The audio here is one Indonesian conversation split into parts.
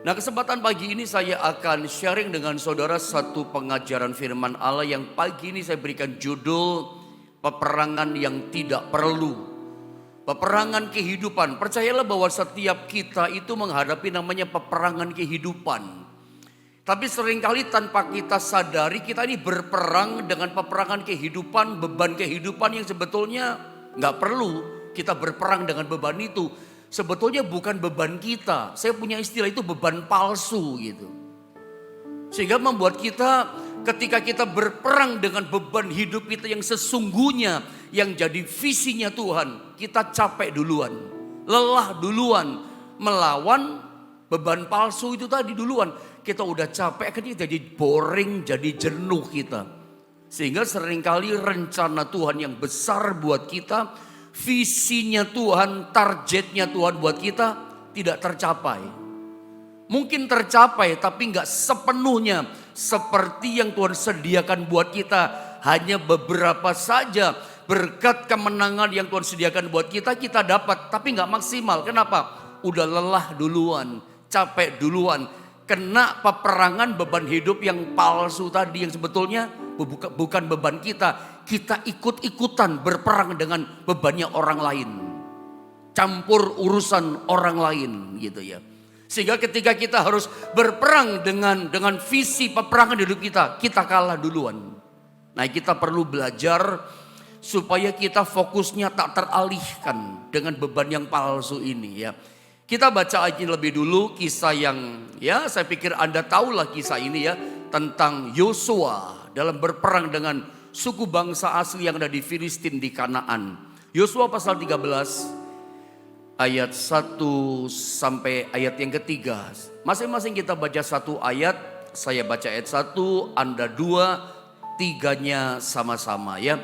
Nah, kesempatan pagi ini saya akan sharing dengan saudara satu pengajaran firman Allah yang pagi ini saya berikan judul peperangan yang tidak perlu. Peperangan kehidupan. Percayalah bahwa setiap kita itu menghadapi namanya peperangan kehidupan. Tapi seringkali tanpa kita sadari kita ini berperang dengan peperangan kehidupan, beban kehidupan yang sebetulnya nggak perlu kita berperang dengan beban itu. Sebetulnya bukan beban kita. Saya punya istilah itu beban palsu gitu. Sehingga membuat kita ketika kita berperang dengan beban hidup kita yang sesungguhnya, yang jadi visinya Tuhan, kita capek duluan, lelah duluan, melawan beban palsu itu tadi duluan. Kita udah capek, akhirnya jadi boring, jadi jenuh kita. Sehingga seringkali rencana Tuhan yang besar buat kita, visinya Tuhan, targetnya Tuhan buat kita tidak tercapai. Mungkin tercapai tapi gak sepenuhnya seperti yang Tuhan sediakan buat kita. Hanya beberapa saja berkat kemenangan yang Tuhan sediakan buat kita, kita dapat. Tapi gak maksimal, kenapa? Udah lelah duluan, capek duluan. Kena peperangan beban hidup yang palsu tadi yang sebetulnya bukan beban kita. Kita ikut-ikutan berperang dengan bebannya orang lain. Campur urusan orang lain gitu ya. Sehingga ketika kita harus berperang dengan visi peperangan hidup kita kalah duluan. Nah, kita perlu belajar supaya kita fokusnya tak teralihkan dengan beban yang palsu ini ya. Kita baca aja lebih dulu kisah yang ya saya pikir Anda tahulah kisah ini ya. Tentang Yosua dalam berperang dengan suku bangsa asli yang ada di Filistin di Kanaan. Yosua pasal 13 ayat 1 sampai ayat yang ketiga. Masing-masing kita baca satu ayat. Saya baca ayat 1, Anda 2, 3-nya sama-sama ya.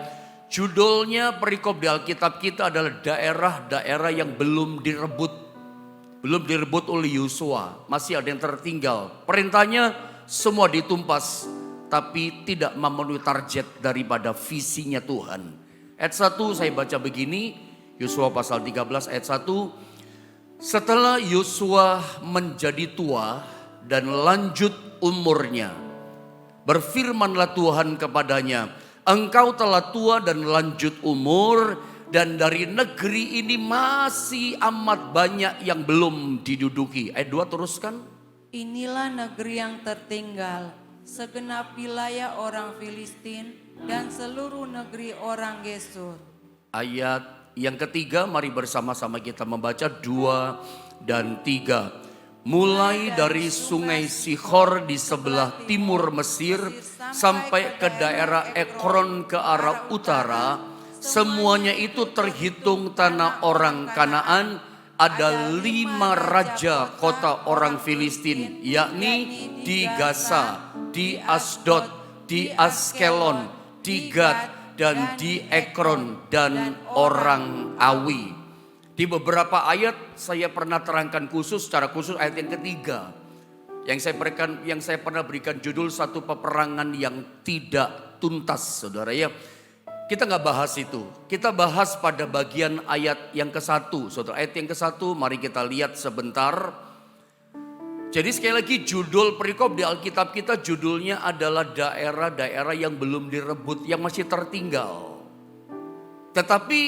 Judulnya perikop di Alkitab kita adalah daerah-daerah yang belum direbut oleh Yosua. Masih ada yang tertinggal. Perintahnya semua ditumpas, tapi tidak memenuhi target daripada visinya Tuhan. Ayat 1 saya baca begini, Yosua pasal 13 ayat 1. Setelah Yosua menjadi tua dan lanjut umurnya, berfirmanlah Tuhan kepadanya, engkau telah tua dan lanjut umur, dan dari negeri ini masih amat banyak yang belum diduduki. Ayat 2 teruskan. Inilah negeri yang tertinggal, segenap wilayah orang Filistin dan seluruh negeri orang Gesur. Ayat yang ketiga, mari bersama-sama kita membaca 2 dan 3. Mulai dari sungai Sihor di sebelah timur Mesir sampai ke daerah Ekron ke arah utara, semuanya itu terhitung tanah orang Kanaan. Ada 5 raja kota orang Filistin, yakni di Gaza, di Asdod, di Askelon, di Gad, dan di Ekron dan orang Awi. Di beberapa ayat saya pernah terangkan secara khusus ayat yang ketiga. Yang saya pernah berikan judul satu peperangan yang tidak tuntas, saudara ya. Kita nggak bahas itu. Kita bahas pada bagian ayat yang ke-1. Saudara, ayat yang ke-1 mari kita lihat sebentar. Jadi sekali lagi judul perikop di Alkitab kita judulnya adalah daerah-daerah yang belum direbut, yang masih tertinggal. Tetapi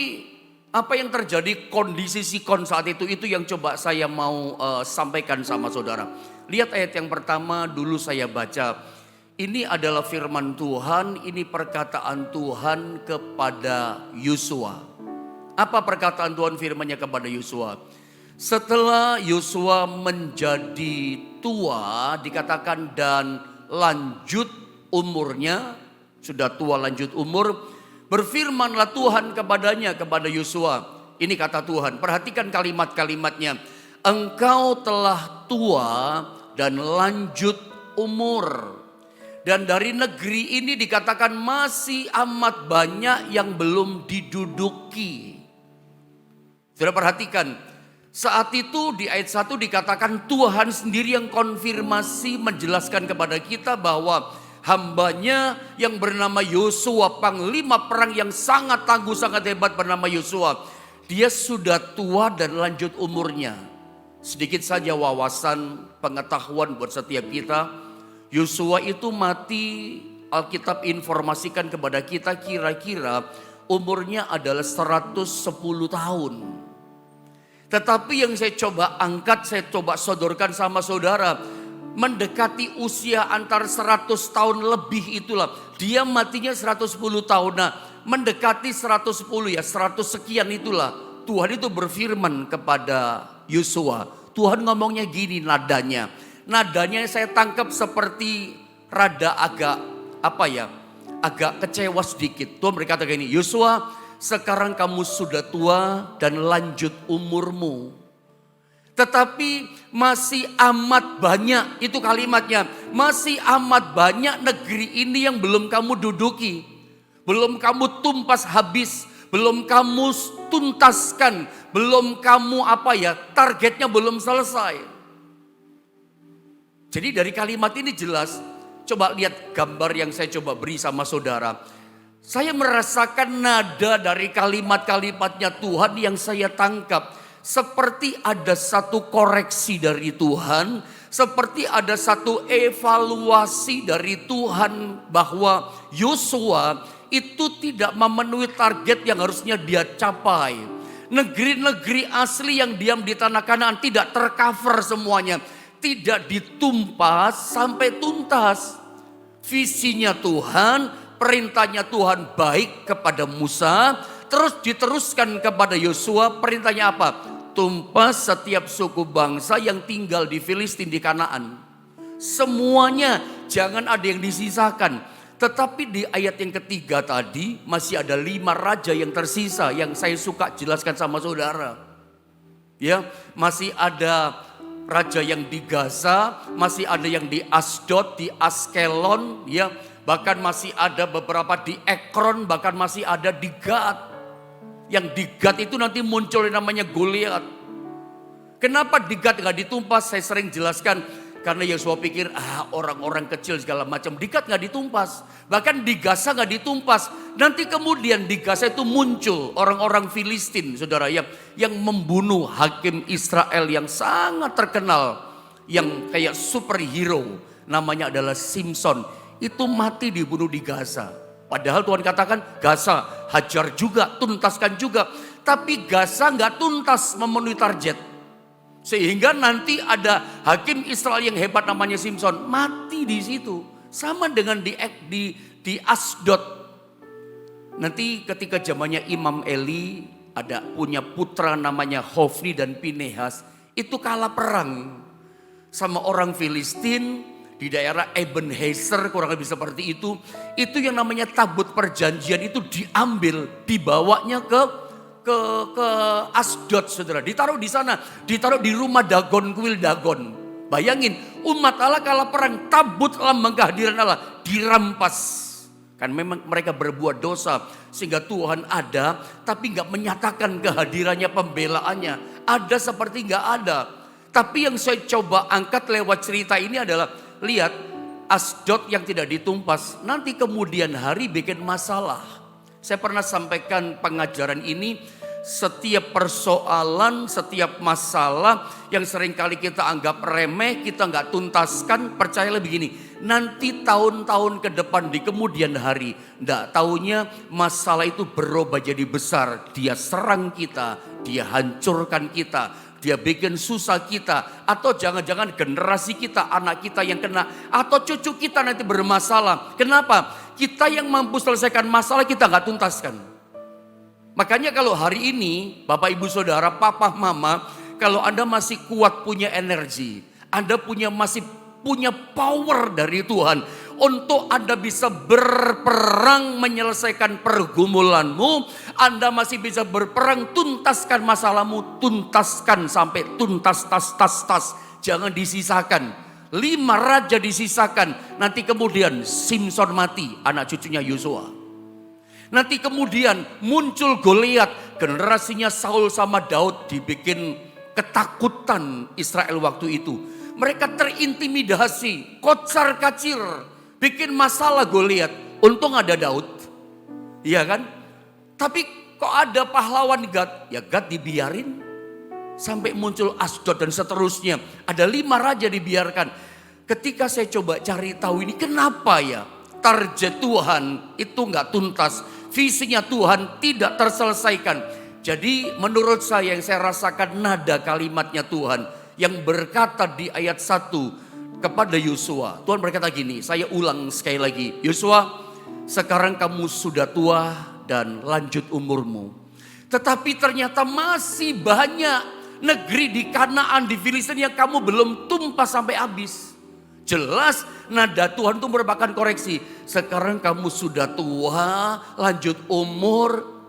apa yang terjadi kondisi sikon saat itu yang coba saya mau sampaikan sama saudara. Lihat ayat yang pertama dulu saya baca. Ini adalah firman Tuhan, ini perkataan Tuhan kepada Yosua. Apa perkataan Tuhan firman-Nya kepada Yosua? Setelah Yosua menjadi tua, dikatakan dan lanjut umurnya, sudah tua lanjut umur, berfirmanlah Tuhan kepadanya, kepada Yosua. Ini kata Tuhan, perhatikan kalimat-kalimatnya. Engkau telah tua dan lanjut umur. Dan dari negeri ini dikatakan masih amat banyak yang belum diduduki. Sudah perhatikan, saat itu di ayat 1 dikatakan Tuhan sendiri yang konfirmasi menjelaskan kepada kita bahwa hambanya yang bernama Yosua, panglima perang yang sangat tangguh, sangat hebat bernama Yosua. Dia sudah tua dan lanjut umurnya. Sedikit saja wawasan pengetahuan buat setiap kita. Yosua itu mati, Alkitab informasikan kepada kita kira-kira umurnya adalah 110 tahun. Tetapi yang saya coba angkat, saya coba sodorkan sama saudara, mendekati usia antar 100 tahun lebih itulah. Dia matinya 110 tahun. Nah, mendekati 110 ya, 100 sekian itulah. Tuhan itu berfirman kepada Yosua. Tuhan ngomongnya gini nadanya. Nadanya saya tangkap seperti rada agak agak kecewa sedikit. Tuhan berkata gini, Yosua, sekarang kamu sudah tua dan lanjut umurmu. Tetapi masih amat banyak, itu kalimatnya. Masih amat banyak negeri ini yang belum kamu duduki. Belum kamu tumpas habis. Belum kamu tuntaskan, belum kamu targetnya belum selesai. Jadi dari kalimat ini jelas, coba lihat gambar yang saya coba beri sama saudara. Saya merasakan nada dari kalimat-kalimatnya Tuhan yang saya tangkap. Seperti ada satu koreksi dari Tuhan, seperti ada satu evaluasi dari Tuhan bahwa Yosua itu tidak memenuhi target yang harusnya dia capai. Negeri-negeri asli yang diam di tanah Kanaan tidak tercover semuanya. Tidak ditumpas sampai tuntas. Visinya Tuhan, perintahnya Tuhan baik kepada Musa. Terus diteruskan kepada Yosua, perintahnya apa? Tumpas setiap suku bangsa yang tinggal di Filistin, di Kanaan. Semuanya, jangan ada yang disisakan. Tetapi di ayat yang ketiga tadi masih ada 5 raja yang tersisa yang saya suka jelaskan sama saudara. Ya, masih ada raja yang di Gaza, masih ada yang di Asdod, di Askelon, ya, bahkan masih ada beberapa di Ekron, bahkan masih ada di Gad. Yang di Gad itu nanti muncul yang namanya Goliat. Kenapa di Gad gak ditumpas? Saya sering jelaskan. Karena Yosua pikir orang-orang kecil segala macam. Di Gad gak ditumpas. Bahkan di Gaza gak ditumpas. Nanti kemudian di Gaza itu muncul orang-orang Filistin, saudara, yang membunuh hakim Israel yang sangat terkenal. Yang kayak superhero. Namanya adalah Simpson. Itu mati dibunuh di Gaza. Padahal Tuhan katakan Gaza hajar juga, tuntaskan juga. Tapi Gaza gak tuntas memenuhi target. Sehingga nanti ada hakim Israel yang hebat namanya Simpson mati di situ. Sama dengan di Asdod. Nanti ketika zamannya Imam Eli ada punya putra namanya Hofni dan Pinehas. Itu kalah perang sama orang Filistin di daerah Ebenezer, kurang lebih seperti itu. Itu yang namanya tabut perjanjian itu diambil, dibawanya ke Asdod, saudara. Ditaruh di sana, ditaruh di rumah Dagon, kuil Dagon. Bayangin, umat Allah kalah perang, tabut lambang kehadiran Allah dirampas. Kan memang mereka berbuat dosa sehingga Tuhan ada, tapi nggak menyatakan kehadirannya, pembelaannya. Ada seperti nggak ada. Tapi yang saya coba angkat lewat cerita ini adalah, lihat Asdod yang tidak ditumpas, nanti kemudian hari bikin masalah. Saya pernah sampaikan pengajaran ini. Setiap persoalan, setiap masalah yang seringkali kita anggap remeh, kita nggak tuntaskan, percayalah begini, nanti tahun-tahun ke depan di kemudian hari, nggak taunya masalah itu berubah jadi besar. Dia serang kita, dia hancurkan kita, dia bikin susah kita, atau jangan-jangan generasi kita, anak kita yang kena, atau cucu kita nanti bermasalah. Kenapa? Kita yang mampu selesaikan masalah kita nggak tuntaskan. Makanya kalau hari ini Bapak Ibu Saudara, Papa Mama, kalau Anda masih kuat punya energi, Anda masih punya power dari Tuhan untuk Anda bisa berperang menyelesaikan pergumulanmu, Anda masih bisa berperang tuntaskan masalahmu, tuntaskan sampai tuntas, tas. Jangan disisakan. 5 raja disisakan. Nanti kemudian Simpson mati, anak cucunya Yosua. Nanti kemudian muncul Goliat, generasinya Saul sama Daud dibikin ketakutan Israel waktu itu. Mereka terintimidasi, kocar kacir, bikin masalah Goliat. Untung ada Daud, iya kan? Tapi kok ada pahlawan Gad? Ya Gad dibiarin. sampai muncul Asdod dan seterusnya. Ada 5 raja dibiarkan. Ketika saya coba cari tahu ini kenapa ya target Tuhan itu nggak tuntas, visinya Tuhan tidak terselesaikan. Jadi menurut saya yang saya rasakan nada kalimatnya Tuhan yang berkata di ayat 1 kepada Yosua. Tuhan berkata gini, saya ulang sekali lagi. Yosua, sekarang kamu sudah tua dan lanjut umurmu. Tetapi ternyata masih banyak negeri di Kanaan, di Filistin yang kamu belum tumpah sampai habis. Jelas nada Tuhan itu merupakan koreksi. Sekarang kamu sudah tua, lanjut umur.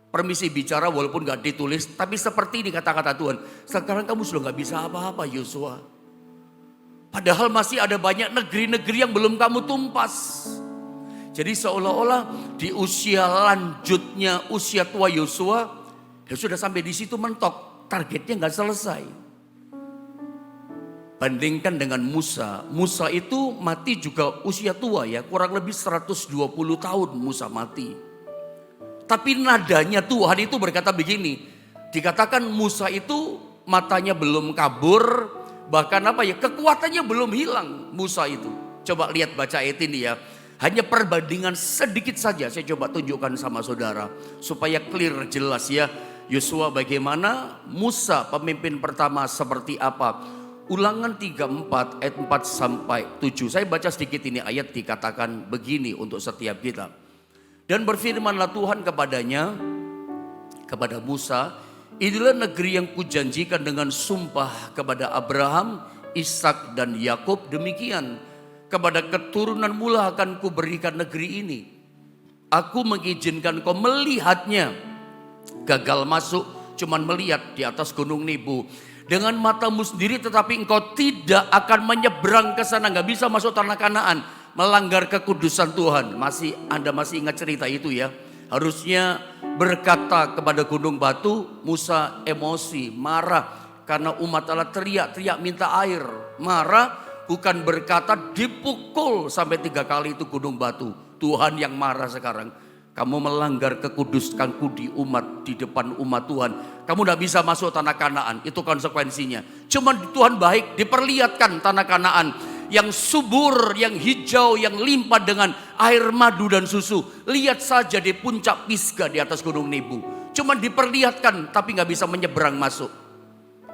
Permisi bicara walaupun gak ditulis. Tapi seperti ini kata-kata Tuhan. Sekarang kamu sudah gak bisa apa-apa Yosua. Padahal masih ada banyak negeri-negeri yang belum kamu tumpas. Jadi seolah-olah di usia lanjutnya usia tua Yosua. Ya sudah sampai di situ mentok. Targetnya gak selesai. Bandingkan dengan Musa. Musa itu mati juga usia tua ya. Kurang lebih 120 tahun Musa mati. Tapi nadanya Tuhan itu berkata begini. Dikatakan Musa itu matanya belum kabur. Bahkan apa ya, kekuatannya belum hilang Musa itu. Coba lihat baca ayat ini ya. Hanya perbandingan sedikit saja saya coba tunjukkan sama saudara. Supaya clear jelas ya. Yosua bagaimana, Musa pemimpin pertama seperti apa. Ulangan 34 ayat 4 sampai 7. Saya baca sedikit ini ayat dikatakan begini untuk setiap kita. Dan berfirmanlah Tuhan kepadanya, kepada Musa, inilah negeri yang kujanjikan dengan sumpah kepada Abraham, Ishak dan Yakub demikian. Kepada keturunan mula akan kuberikan negeri ini. Aku mengizinkan kau melihatnya. Gagal masuk, cuman melihat di atas gunung Nebo. Dengan matamu sendiri tetapi engkau tidak akan menyeberang ke sana. Gak bisa masuk tanah Kanaan. Melanggar kekudusan Tuhan. Anda masih ingat cerita itu ya. Harusnya berkata kepada gunung batu. Musa emosi, marah. Karena umat Allah teriak-teriak minta air. Marah bukan berkata dipukul sampai 3 kali itu gunung batu. Tuhan yang marah sekarang. Kamu melanggar kekudusanku di depan umat Tuhan. Kamu tidak bisa masuk tanah Kanaan. Itu konsekuensinya. Cuman Tuhan baik diperlihatkan tanah Kanaan. Yang subur, yang hijau, yang limpah dengan air madu dan susu. Lihat saja di puncak Pisgah di atas gunung Nebo. Cuman diperlihatkan tapi gak bisa menyeberang masuk.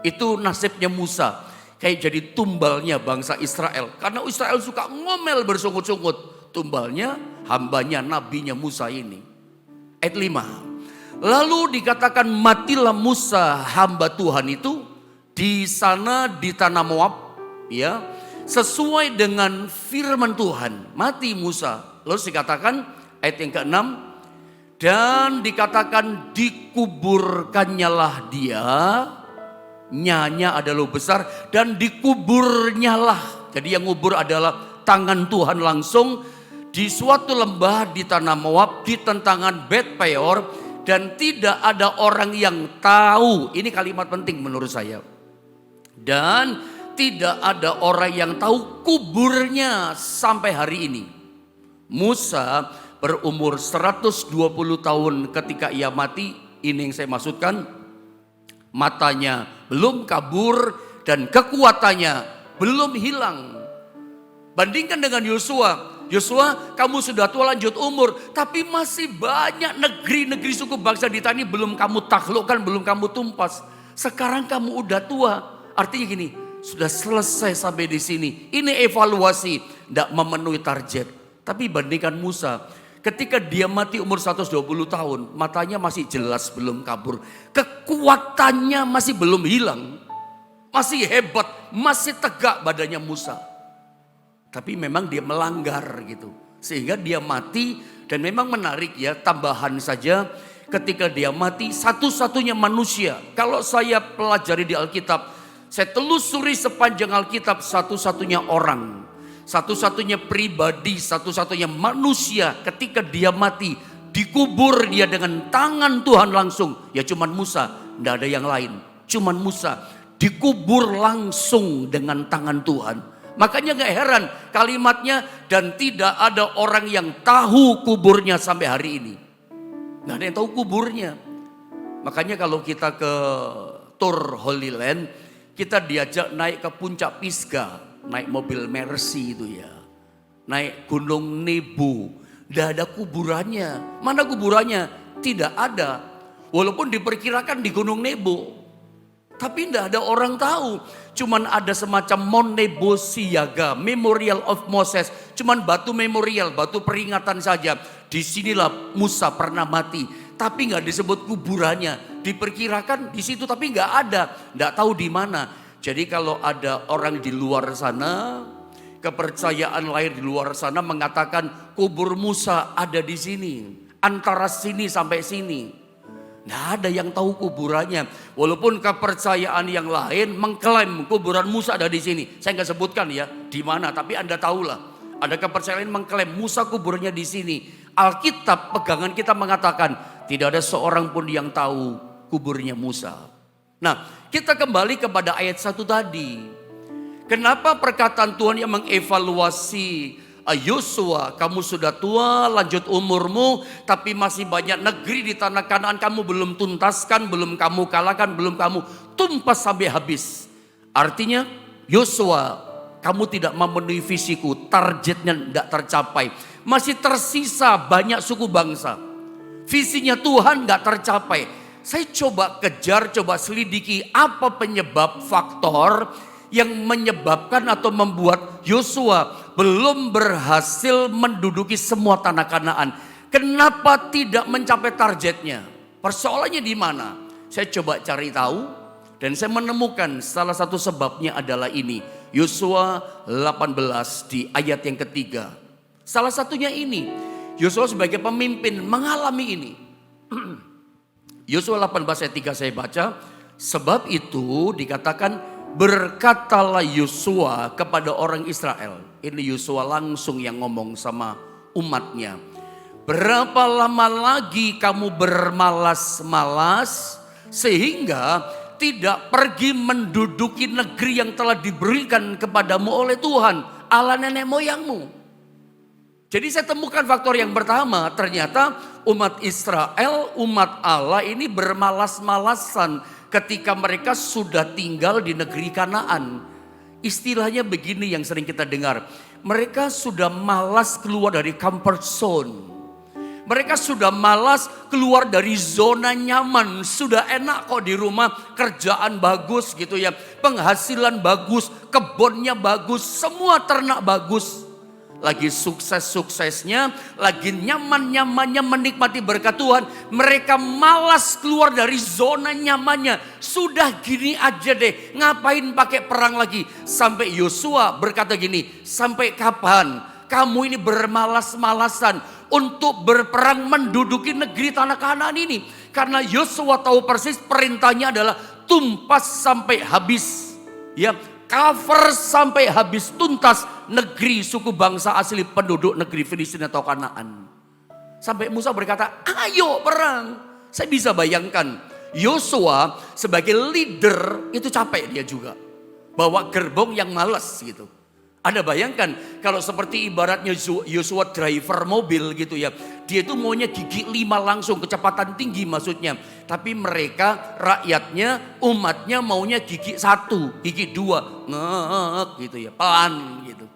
Itu nasibnya Musa. Kayak jadi tumbalnya bangsa Israel. Karena Israel suka ngomel bersungut-sungut. Tumbalnya, hambanya, nabinya Musa ini. Ayat 5. Lalu dikatakan matilah Musa hamba Tuhan itu di sana di tanah Moab, ya, sesuai dengan firman Tuhan. Mati Musa. Lalu dikatakan ayat yang ke-6, dan dikatakan dikuburkannyalah dia, nyanya adalah besar, dan dikuburnyalah. Jadi yang ngubur adalah tangan Tuhan langsung. Di suatu lembah di tanah Moab, di tentangan Bet Peor, dan tidak ada orang yang tahu. Ini kalimat penting menurut saya. Dan tidak ada orang yang tahu kuburnya sampai hari ini. Musa berumur 120 tahun ketika ia mati. Ini yang saya maksudkan. Matanya belum kabur dan kekuatannya belum hilang. Bandingkan dengan Yosua. Yosua, kamu sudah tua lanjut umur, tapi masih banyak negeri-negeri suku bangsa di tanah ini belum kamu taklukkan, belum kamu tumpas. Sekarang kamu udah tua. Artinya gini, sudah selesai sampai di sini. Ini evaluasi, tidak memenuhi target. Tapi bandingkan Musa, ketika dia mati umur 120 tahun, matanya masih jelas belum kabur. Kekuatannya masih belum hilang. Masih hebat, masih tegak badannya Musa. Tapi memang dia melanggar gitu. Sehingga dia mati, dan memang menarik ya, tambahan saja. Ketika dia mati, satu-satunya manusia. Kalau saya pelajari di Alkitab, saya telusuri sepanjang Alkitab, satu-satunya orang. Satu-satunya pribadi, satu-satunya manusia ketika dia mati. Dikubur dia dengan tangan Tuhan langsung. Ya cuman Musa, tidak ada yang lain. Cuman Musa, dikubur langsung dengan tangan Tuhan. Makanya gak heran kalimatnya, dan tidak ada orang yang tahu kuburnya sampai hari ini. Gak ada yang tahu kuburnya. Makanya kalau kita ke tour Holy Land, kita diajak naik ke puncak Pisgah, naik mobil Mercy itu ya. Naik Gunung Nebo, tidak ada kuburannya. Mana kuburannya? Tidak ada. Walaupun diperkirakan di Gunung Nebo, tapi tidak ada orang tahu. Cuman ada semacam Mount Nebo Siaga, Memorial of Moses. Cuman batu memorial, batu peringatan saja. Disinilah Musa pernah mati, tapi nggak disebut kuburannya. Diperkirakan di situ, tapi nggak ada, nggak tahu di mana. Jadi kalau ada orang di luar sana, kepercayaan lain di luar sana mengatakan kubur Musa ada di sini, antara sini sampai sini. Nggak ada yang tahu kuburannya. Walaupun kepercayaan yang lain mengklaim kuburan Musa ada di sini. Saya nggak sebutkan ya di mana, tapi Anda tahulah. Ada kepercayaan lain mengklaim Musa kuburnya di sini. Alkitab pegangan kita mengatakan tidak ada seorang pun yang tahu kuburnya Musa. Nah, kita kembali kepada ayat 1 tadi. Kenapa perkataan Tuhan yang mengevaluasi Yosua, kamu sudah tua, lanjut umurmu, tapi masih banyak negeri di tanah Kanaan kamu belum tuntaskan, belum kamu kalahkan, belum kamu tumpas sampai habis. Artinya Yosua, kamu tidak memenuhi visiku, targetnya tidak tercapai. Masih tersisa banyak suku bangsa. Visinya Tuhan tidak tercapai. Saya coba kejar, coba selidiki apa penyebab faktor yang menyebabkan atau membuat Yosua belum berhasil menduduki semua tanah Kanaan. Kenapa tidak mencapai targetnya? Persoalannya di mana? Saya coba cari tahu dan saya menemukan salah satu sebabnya adalah ini. Yosua 18 di ayat yang ketiga. Salah satunya ini. Yosua sebagai pemimpin mengalami ini. Yosua 18 ayat 3 saya baca. Sebab itu dikatakan berkatalah Yosua kepada orang Israel. Ini Yosua langsung yang ngomong sama umatnya. Berapa lama lagi kamu bermalas-malas sehingga tidak pergi menduduki negeri yang telah diberikan kepadamu oleh Tuhan, Allah nenek moyangmu. Jadi saya temukan faktor yang pertama, ternyata umat Israel, umat Allah ini bermalas-malasan ketika mereka sudah tinggal di negeri Kanaan. Istilahnya begini yang sering kita dengar. Mereka sudah malas keluar dari comfort zone. Mereka sudah malas keluar dari zona nyaman. Sudah enak kok di rumah, kerjaan bagus gitu ya. Penghasilan bagus, kebunnya bagus, semua ternak bagus. Lagi sukses-suksesnya, lagi nyaman-nyamannya menikmati berkat Tuhan. Mereka malas keluar dari zona nyamannya. Sudah gini aja deh, ngapain pakai perang lagi. Sampai Yosua berkata gini, sampai kapan kamu ini bermalas-malasan untuk berperang menduduki negeri tanah Kanaan ini. Karena Yosua tahu persis perintahnya adalah tumpas sampai habis. Ya, cover sampai habis tuntas negeri suku bangsa asli penduduk negeri Filistin atau Kanaan. Sampai Musa berkata, ayo perang. Saya bisa bayangkan Yosua sebagai leader itu capek dia juga. Bawa gerbong yang malas gitu. Anda bayangkan kalau seperti ibaratnya Yosua driver mobil gitu ya. Dia itu maunya gigi 5 langsung, kecepatan tinggi maksudnya. Tapi mereka rakyatnya, umatnya maunya gigi 1, gigi 2. Ngek gitu ya, pelan gitu.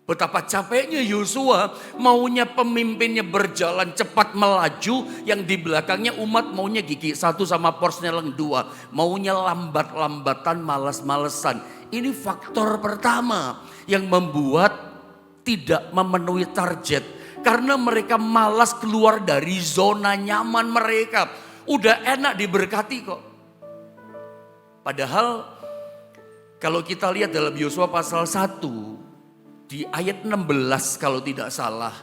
Betapa capeknya Yosua, maunya pemimpinnya berjalan cepat melaju. Yang di belakangnya umat maunya gigi 1 sama Porsche-nya 2. Maunya lambat-lambatan, malas-malesan. Ini faktor pertama yang membuat tidak memenuhi target. Karena mereka malas keluar dari zona nyaman mereka. Udah enak diberkati kok. Padahal kalau kita lihat dalam Yosua pasal 1 di ayat 16 kalau tidak salah.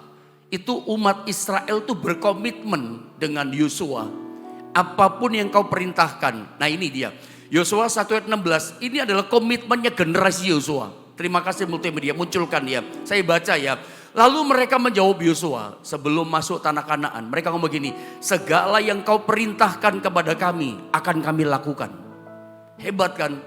Itu umat Israel tuh berkomitmen dengan Yosua. Apapun yang kau perintahkan. Nah ini dia. Yosua 1 ayat 16 ini adalah komitmennya generasi Yosua. Terima kasih multimedia munculkan ya. Saya baca ya. Lalu mereka menjawab Yosua sebelum masuk tanah Kanaan. Mereka ngomong begini, segala yang kau perintahkan kepada kami akan kami lakukan. Hebat kan?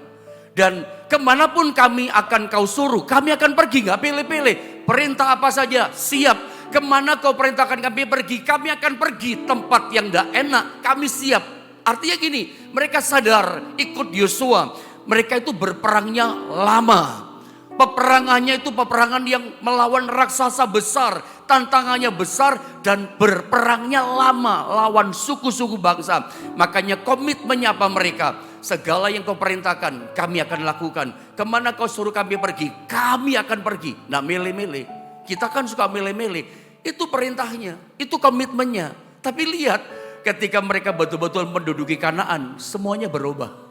Dan kemanapun kami akan kau suruh, kami akan pergi, gak pilih-pilih. Perintah apa saja, siap. Kemana kau perintahkan kami pergi, kami akan pergi. Tempat yang gak enak, kami siap. Artinya gini, mereka sadar ikut Yosua. Mereka itu berperangnya lama. Peperangannya itu peperangan yang melawan raksasa besar. Tantangannya besar dan berperangnya lama. Lawan suku-suku bangsa. Makanya komitmennya apa mereka? Segala yang kau perintahkan kami akan lakukan. Kemana kau suruh kami pergi? Kami akan pergi. Nah milih-milih. Kita kan suka milih-milih. Itu perintahnya. Itu komitmennya. Tapi lihat ketika mereka betul-betul menduduki Kanaan. Semuanya berubah.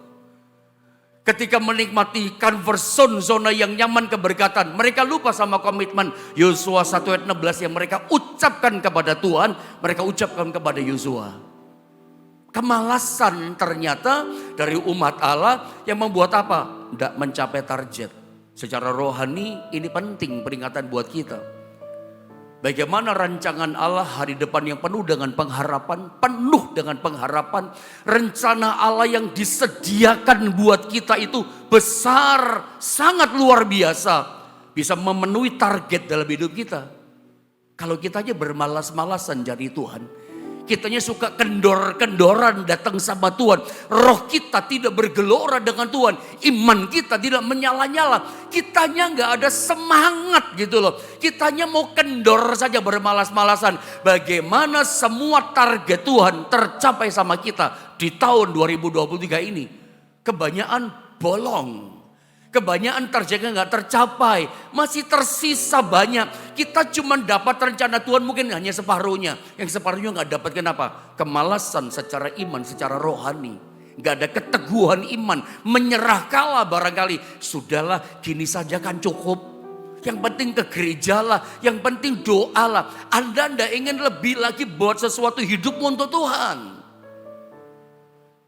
Ketika menikmati comfort zone, zona yang nyaman keberkatan, mereka lupa sama komitmen Yosua 1 ayat 16 yang mereka ucapkan kepada Tuhan, mereka ucapkan kepada Yosua. Kemalasan ternyata dari umat Allah yang membuat apa? Tidak mencapai target. Secara rohani ini penting peringatan buat kita. Bagaimana rancangan Allah hari depan yang penuh dengan pengharapan, rencana Allah yang disediakan buat kita itu besar, sangat luar biasa, bisa memenuhi target dalam hidup kita. Kalau kita aja bermalas-malasan jadi Tuhan, kitanya suka kendor-kendoran datang sama Tuhan, roh kita tidak bergelora dengan Tuhan, iman kita tidak menyala-nyala, kitanya nggak ada semangat gitu loh, kitanya mau kendor saja bermalas-malasan. Bagaimana semua target Tuhan tercapai sama kita di tahun 2023 ini? Kebanyakan bolong. Kebanyakan targetnya nggak tercapai, masih tersisa banyak. Kita cuma dapat rencana Tuhan mungkin hanya separuhnya. Yang separuhnya nggak dapat, kenapa? Kemalasan secara iman, secara rohani. Nggak ada keteguhan iman, menyerah kalah barangkali. Sudahlah, gini saja kan cukup. Yang penting ke gereja lah, yang penting doa lah. Anda nggak ingin lebih lagi buat sesuatu hidupmu untuk Tuhan.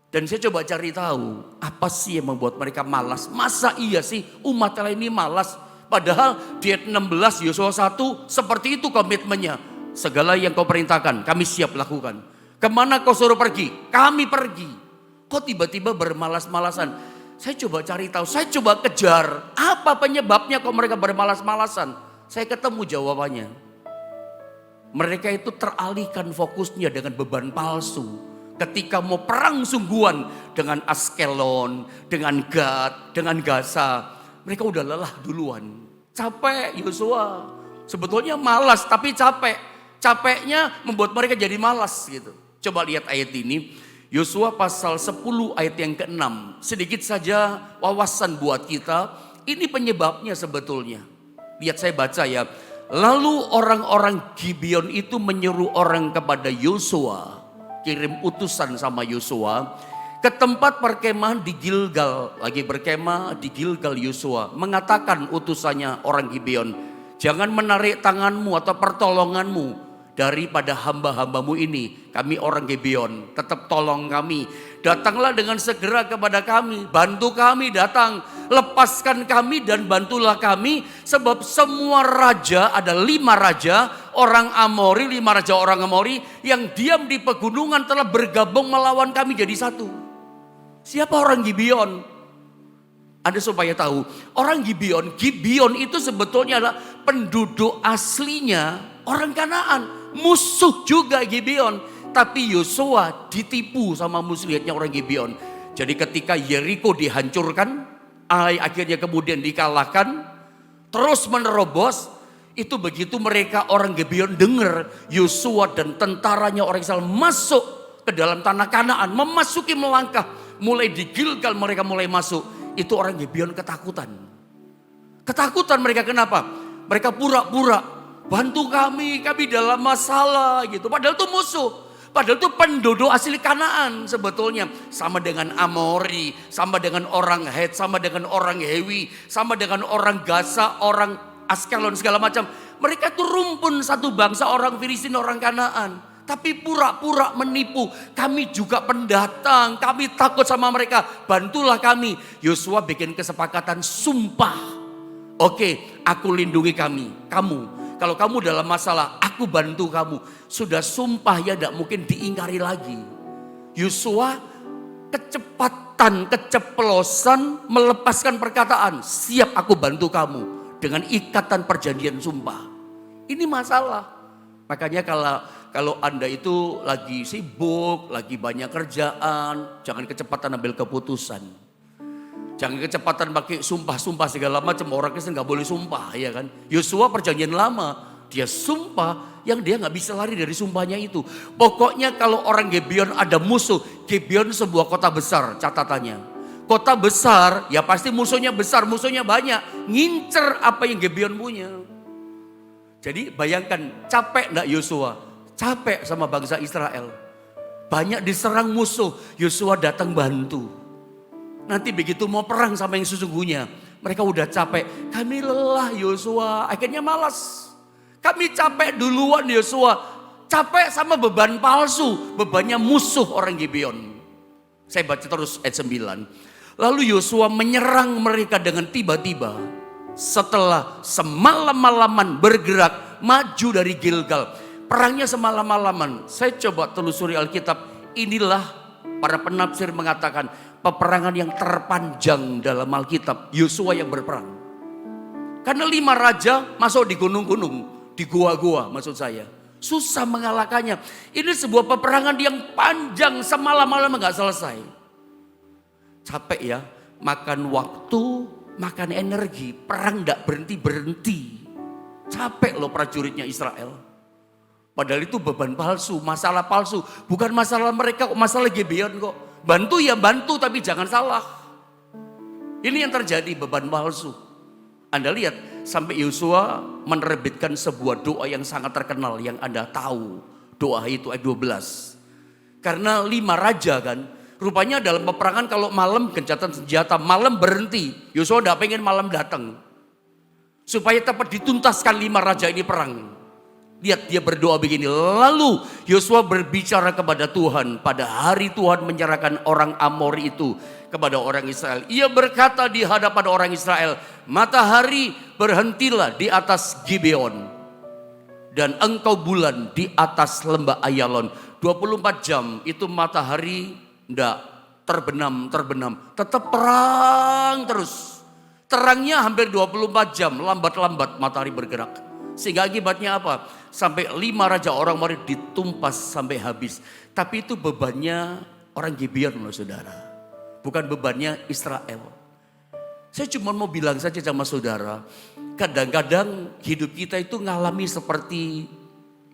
Dan saya coba cari tahu, apa sih yang membuat mereka malas? Masa iya sih umat Allah ini malas? Padahal di ayat 16 Yosua 1 seperti itu komitmennya. Segala yang kau perintahkan kami siap lakukan. Kemana kau suruh pergi? Kami pergi. Kok tiba-tiba bermalas-malasan? Saya coba cari tahu, saya coba kejar. Apa penyebabnya kok mereka bermalas-malasan? Saya ketemu jawabannya. Mereka itu teralihkan fokusnya dengan beban palsu. Ketika mau perang sungguhan dengan Askelon, dengan Gad, dengan Gaza, mereka udah lelah duluan. Capek Yosua. Sebetulnya malas tapi capek. Capeknya membuat mereka jadi malas gitu. Coba lihat ayat ini. Yosua pasal 10 ayat yang ke-6. Sedikit saja wawasan buat kita. Ini penyebabnya sebetulnya. Lihat saya baca ya. Lalu orang-orang Gibeon itu menyeru orang kepada Yosua. Kirim utusan sama Yosua ke tempat perkemahan di Gilgal. Lagi berkemah di Gilgal Yosua. Mengatakan utusannya orang Gibeon, jangan menarik tanganmu atau pertolonganmu daripada hamba-hambamu ini. Kami orang Gibeon, tetap tolong kami. Datanglah dengan segera kepada kami, bantu kami datang. Lepaskan kami dan bantulah kami. Sebab semua raja, ada 5 raja orang Amori, 5 raja orang Amori yang diam di pegunungan telah bergabung melawan kami jadi satu. Siapa orang Gibeon? Anda supaya tahu, orang Gibeon itu sebetulnya adalah penduduk aslinya orang Kanaan. Musuh juga Gibeon. Tapi Yosua ditipu sama muslihatnya orang Gibeon. Jadi ketika Yeriko dihancurkan, akhirnya kemudian dikalahkan, terus menerobos. Itu begitu mereka orang Gibeon dengar Yosua dan tentaranya orang Israel masuk ke dalam tanah Kanaan, memasuki melangkah, mulai di Gilgal mereka mulai masuk. Itu orang Gibeon ketakutan. Ketakutan mereka kenapa? Mereka pura-pura bantu kami dalam masalah gitu. Padahal itu musuh. Padahal itu penduduk asli Kanaan sebetulnya. Sama dengan Amori, sama dengan orang Het, sama dengan orang Hewi, sama dengan orang Gaza, orang Askelon segala macam. Mereka itu rumpun satu bangsa, orang Filistin, orang Kanaan. Tapi pura-pura menipu. Kami juga pendatang, kami takut sama mereka. Bantulah kami. Yosua bikin kesepakatan sumpah. Oke, aku lindungi kamu. Kalau kamu dalam masalah, aku bantu kamu. Sudah sumpah ya, tidak mungkin diingkari lagi. Yosua kecepatan, keceplosan melepaskan perkataan. Siap aku bantu kamu. Dengan ikatan perjanjian sumpah. Ini masalah. Makanya Kalau Anda itu lagi sibuk, lagi banyak kerjaan, jangan kecepatan ambil keputusan. Jangan kecepatan pakai sumpah-sumpah segala macam. Orang Kristen gak boleh sumpah, ya kan. Yosua perjanjian lama, dia sumpah yang dia gak bisa lari dari sumpahnya itu. Pokoknya kalau orang Gibeon ada musuh, Gibeon sebuah kota besar catatannya. Kota besar, ya pasti musuhnya besar, musuhnya banyak. Ngincer apa yang Gibeon punya. Jadi bayangkan, capek gak Yosua? Capek sama bangsa Israel. Banyak diserang musuh, Yosua datang bantu. Nanti begitu mau perang sama yang sesungguhnya, mereka udah capek. Kami lelah Yosua, akhirnya malas. Kami capek duluan Yosua, capek sama beban palsu, bebannya musuh orang Gibeon. Saya baca terus ayat 9. Lalu Yosua menyerang mereka dengan tiba-tiba. Setelah semalam-malaman bergerak maju dari Gilgal. Perangnya semalam-malaman. Saya coba telusuri Alkitab. Inilah para penafsir mengatakan peperangan yang terpanjang dalam Alkitab. Yosua yang berperang. Karena 5 raja masuk di gunung-gunung, di gua-gua maksud saya. Susah mengalahkannya. Ini sebuah peperangan yang panjang, semalam-malam nggak selesai. Capek ya, makan waktu, makan energi, perang nggak berhenti-berhenti. Capek loh prajuritnya Israel. Padahal itu beban palsu, masalah palsu. Bukan masalah mereka, masalah Gibeon kok. Bantu ya bantu, tapi jangan salah. Ini yang terjadi, beban palsu. Anda lihat, sampai Yosua menerbitkan sebuah doa yang sangat terkenal yang Anda tahu. Doa itu ayat 12. Karena 5 raja kan, rupanya dalam peperangan kalau malam gencatan senjata, malam berhenti. Yosua tidak pengen malam datang. Supaya tepat dituntaskan 5 raja ini perang. Lihat dia berdoa begini. Lalu Yosua berbicara kepada Tuhan. Pada hari Tuhan menyerahkan orang Amori itu kepada orang Israel. Ia berkata di hadapan orang Israel. Matahari berhentilah di atas Gibeon. Dan engkau bulan di atas lembah Ayalon. 24 jam itu matahari tidak terbenam. Tetap perang terus. Terangnya hampir 24 jam. Lambat-lambat matahari bergerak. Sehingga akibatnya apa? Sampai 5 raja orang Amori ditumpas sampai habis. Tapi itu bebannya orang Gibeon loh saudara. Bukan bebannya Israel. Saya cuma mau bilang saja sama saudara. Kadang-kadang hidup kita itu ngalami seperti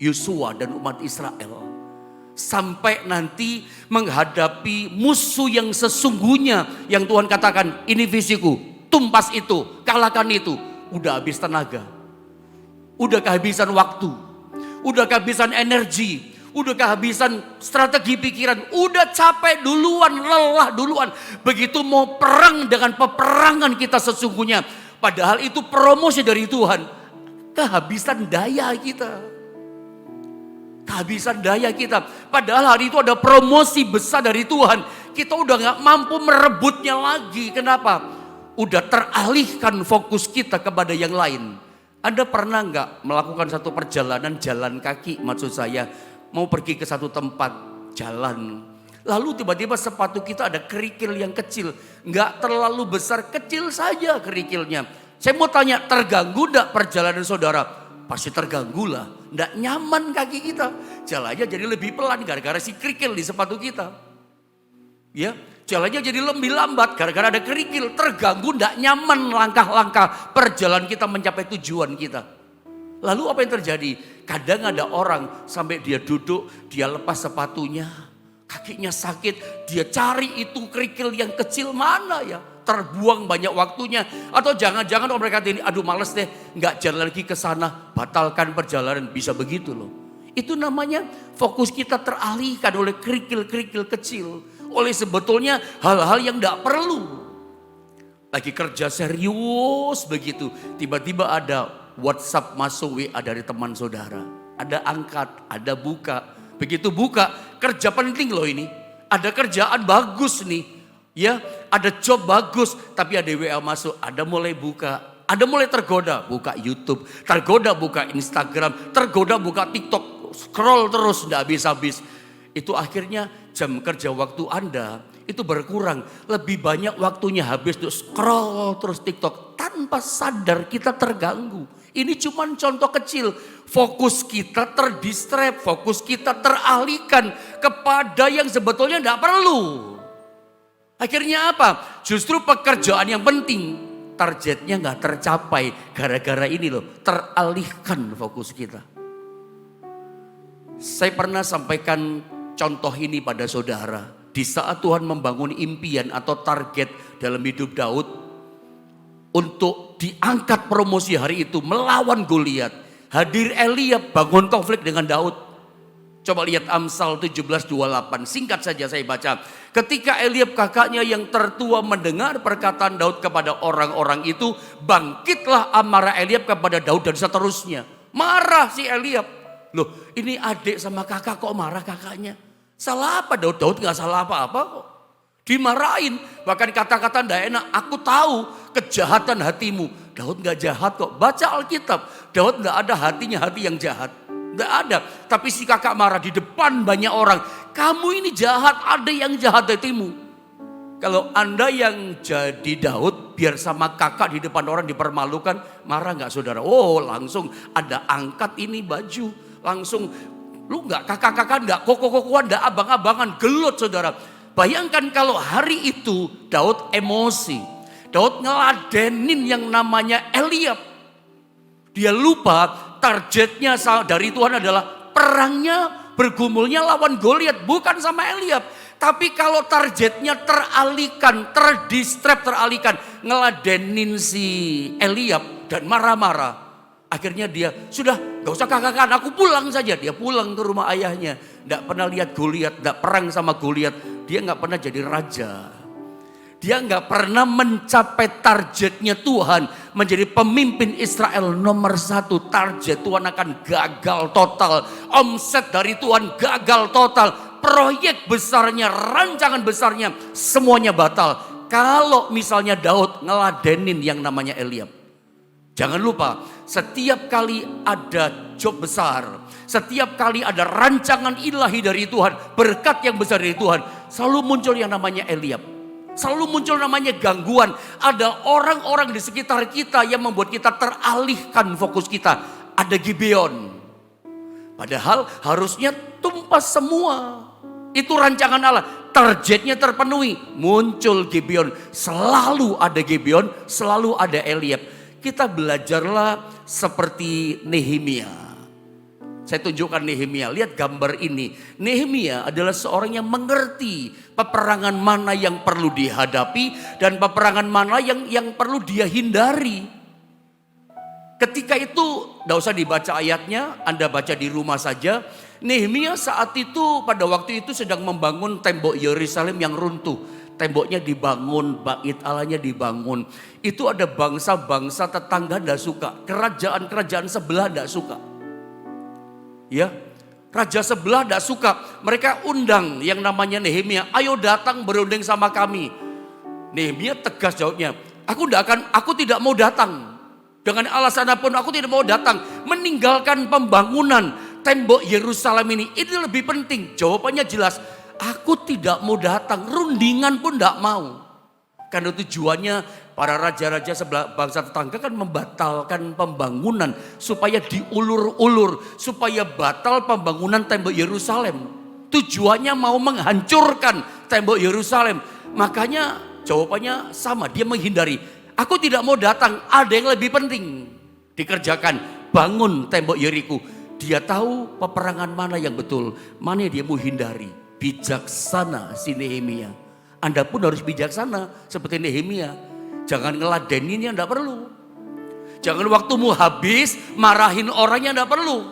Yosua dan umat Israel. Sampai nanti menghadapi musuh yang sesungguhnya. Yang Tuhan katakan ini visiku. Tumpas itu, kalahkan itu. Udah habis tenaga. Udah kehabisan waktu, udah kehabisan energi, udah kehabisan strategi pikiran, udah capek duluan, lelah duluan. Begitu mau perang dengan peperangan kita sesungguhnya, padahal itu promosi dari Tuhan, kehabisan daya kita. Kehabisan daya kita, padahal hari itu ada promosi besar dari Tuhan. Kita udah gak mampu merebutnya lagi, kenapa? Udah teralihkan fokus kita kepada yang lain. Anda pernah nggak melakukan satu perjalanan jalan kaki, maksud saya mau pergi ke satu tempat jalan, lalu tiba-tiba sepatu kita ada kerikil yang kecil, nggak terlalu besar, kecil saja kerikilnya. Saya mau tanya, terganggu nggak perjalanan saudara? Pasti terganggu lah, nggak nyaman kaki kita, jalannya jadi lebih pelan gara-gara si kerikil di sepatu kita. Ya, jalannya jadi lebih lambat gara-gara ada kerikil, terganggu, tidak nyaman langkah-langkah perjalanan kita mencapai tujuan kita. Lalu apa yang terjadi? Kadang ada orang sampai dia duduk, dia lepas sepatunya, kakinya sakit, dia cari itu kerikil yang kecil mana ya, terbuang banyak waktunya. Atau jangan-jangan orang mereka ini, aduh males deh, nggak jalan lagi ke sana, batalkan perjalanan, bisa begitu loh. Itu namanya fokus kita teralihkan oleh kerikil-kerikil kecil. Oleh sebetulnya hal-hal yang tidak perlu. Lagi kerja serius begitu. Tiba-tiba ada WhatsApp masuk WA dari teman saudara. Ada angkat, ada buka. Begitu buka, kerja penting loh ini. Ada kerjaan bagus nih. Ya, ada job bagus. Tapi ada WA masuk, ada mulai buka. Ada mulai tergoda, buka YouTube. Tergoda buka Instagram. Tergoda buka TikTok. Scroll terus, tidak habis-habis. Itu akhirnya jam kerja waktu Anda itu berkurang. Lebih banyak waktunya habis untuk scroll terus TikTok. Tanpa sadar kita terganggu. Ini cuma contoh kecil. Fokus kita terdistrap, fokus kita teralihkan kepada yang sebetulnya tidak perlu. Akhirnya apa? Justru pekerjaan yang penting, targetnya nggak tercapai. Gara-gara ini loh, teralihkan fokus kita. Saya pernah sampaikan contoh ini pada saudara. Di saat Tuhan membangun impian atau target dalam hidup Daud untuk diangkat promosi hari itu melawan Goliat, hadir Eliab bangun konflik dengan Daud. Coba lihat Amsal 17:28, singkat saja saya baca. Ketika Eliab kakaknya yang tertua mendengar perkataan Daud kepada orang-orang itu, bangkitlah amarah Eliab kepada Daud dan seterusnya. Marah si Eliab. Loh, ini adik sama kakak kok marah kakaknya? Salah apa Daud? Daud gak salah apa-apa kok. Dimarahin, bahkan kata-kata ndak enak. Aku tahu kejahatan hatimu. Daud gak jahat kok. Baca Alkitab, Daud gak ada hatinya hati yang jahat. Gak ada. Tapi si kakak marah di depan banyak orang. Kamu ini jahat, ada yang jahat hatimu. Kalau Anda yang jadi Daud, biar sama kakak di depan orang dipermalukan, marah gak saudara? Oh, langsung ada angkat ini baju. Langsung, lu gak kakak-kakak, gak koko-kokoan, gak abang-abangan, gelut saudara. Bayangkan kalau hari itu Daud emosi. Daud ngeladenin yang namanya Eliab. Dia lupa targetnya dari Tuhan adalah perangnya, bergumulnya lawan Goliat, bukan sama Eliab. Tapi kalau targetnya teralihkan, terdistrap, teralihkan, ngeladenin si Eliab dan marah-marah. Akhirnya dia, sudah gak usah kakak-kakak, aku pulang saja. Dia pulang ke rumah ayahnya. Gak pernah lihat Goliat, gak perang sama Goliat. Dia gak pernah jadi raja. Dia gak pernah mencapai targetnya Tuhan. Menjadi pemimpin Israel nomor 1. Target Tuhan akan gagal total. Omset dari Tuhan gagal total. Proyek besarnya, rancangan besarnya, semuanya batal. Kalau misalnya Daud ngeladenin yang namanya Eliab. Jangan lupa, setiap kali ada job besar, setiap kali ada rancangan ilahi dari Tuhan, berkat yang besar dari Tuhan, selalu muncul yang namanya Eliab. Selalu muncul namanya gangguan. Ada orang-orang di sekitar kita yang membuat kita teralihkan fokus kita. Ada Gibeon. Padahal harusnya tumpas semua. Itu rancangan Allah. Targetnya terpenuhi. Muncul Gibeon. Selalu ada Gibeon, selalu ada Eliab. Kita belajarlah seperti Nehemia. Saya tunjukkan Nehemia, lihat gambar ini. Nehemia adalah seorang yang mengerti peperangan mana yang perlu dihadapi dan peperangan mana yang perlu dia hindari. Ketika itu, tidak usah dibaca ayatnya, Anda baca di rumah saja. Nehemia saat itu, pada waktu itu sedang membangun tembok Yerusalem yang runtuh. Temboknya dibangun, bait Allahnya dibangun. Itu ada bangsa-bangsa tetangga tidak suka. Kerajaan-kerajaan sebelah tidak suka. Ya, raja sebelah tidak suka. Mereka undang yang namanya Nehemia. Ayo datang berunding sama kami. Nehemia tegas jawabnya. Aku tidak mau datang. Dengan alasan apapun aku tidak mau datang. Meninggalkan pembangunan tembok Yerusalem ini. Ini lebih penting. Jawabannya jelas. Aku tidak mau datang, rundingan pun tidak mau. Karena tujuannya para raja-raja sebelah bangsa tetangga kan membatalkan pembangunan. Supaya diulur-ulur, supaya batal pembangunan tembok Yerusalem. Tujuannya mau menghancurkan tembok Yerusalem. Makanya jawabannya sama, dia menghindari. Aku tidak mau datang, ada yang lebih penting dikerjakan. Bangun tembok Yeriko. Dia tahu peperangan mana yang betul, mana yang dia mau hindari. Bijaksana si Nehemia. Anda pun harus bijaksana seperti Nehemia. Jangan ngeladenin yang tidak perlu. Jangan waktumu habis marahin orang yang tidak perlu.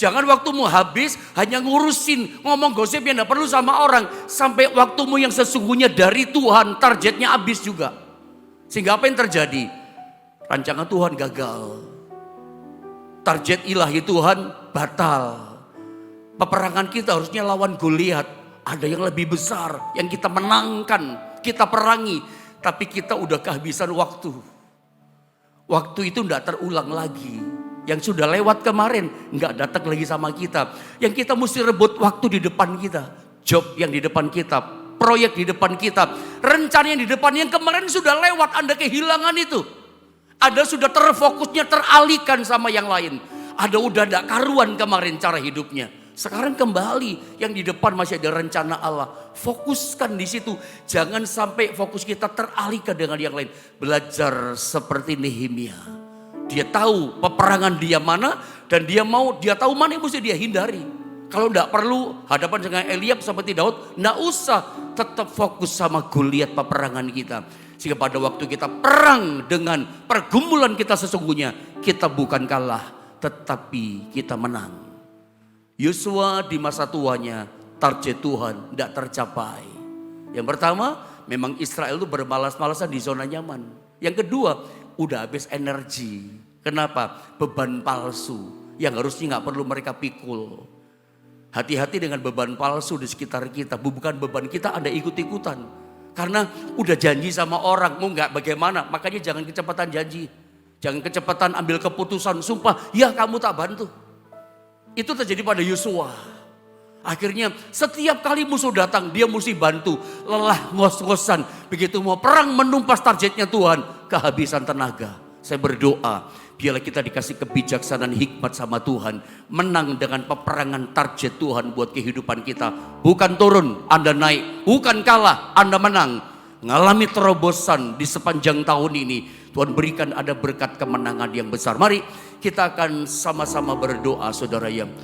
Jangan waktumu habis hanya ngurusin ngomong gosip yang tidak perlu sama orang. Sampai waktumu yang sesungguhnya dari Tuhan targetnya habis juga. Sehingga apa yang terjadi? Rancangan Tuhan gagal. Target ilahi Tuhan batal. Peperangan kita harusnya lawan Goliat. Ada yang lebih besar yang kita menangkan, kita perangi. Tapi kita udah kehabisan waktu. Waktu itu tidak terulang lagi. Yang sudah lewat kemarin nggak datang lagi sama kita. Yang kita mesti rebut waktu di depan kita. Job yang di depan kita, proyek di depan kita, rencana yang di depan yang kemarin sudah lewat, Anda kehilangan itu. Ada sudah terfokusnya teralihkan sama yang lain. Ada udah tidak karuan kemarin cara hidupnya. Sekarang kembali yang di depan masih ada rencana Allah. Fokuskan di situ. Jangan sampai fokus kita teralihkan dengan yang lain. Belajar seperti Nehemia. Dia tahu peperangan dia mana dan dia tahu mana yang mesti dia hindari. Kalau tidak perlu hadapan dengan Eliab seperti Daud, tidak usah, tetap fokus sama Goliat peperangan kita. Sehingga pada waktu kita perang dengan pergumulan kita sesungguhnya, kita bukan kalah, tetapi kita menang. Yosua di masa tuanya, target Tuhan tidak tercapai. Yang pertama, memang Israel itu bermalas-malasan di zona nyaman. Yang kedua, udah habis energi. Kenapa? Beban palsu yang harusnya nggak perlu mereka pikul. Hati-hati dengan beban palsu di sekitar kita. Bukan beban kita Anda ikut-ikutan. Karena udah janji sama orang, mau nggak bagaimana. Makanya jangan kecepatan janji. Jangan kecepatan ambil keputusan. Sumpah, ya kamu tak bantu. Itu terjadi pada Yosua. Akhirnya setiap kali musuh datang, dia mesti bantu. Lelah, ngos-ngosan. Begitu mau perang menumpas targetnya Tuhan, kehabisan tenaga. Saya berdoa, biarlah kita dikasih kebijaksanaan hikmat sama Tuhan. Menang dengan peperangan target Tuhan buat kehidupan kita. Bukan turun, Anda naik. Bukan kalah, Anda menang. Ngalami terobosan di sepanjang tahun ini. Tuhan berikan ada berkat kemenangan yang besar. Mari kita akan sama-sama berdoa saudara yang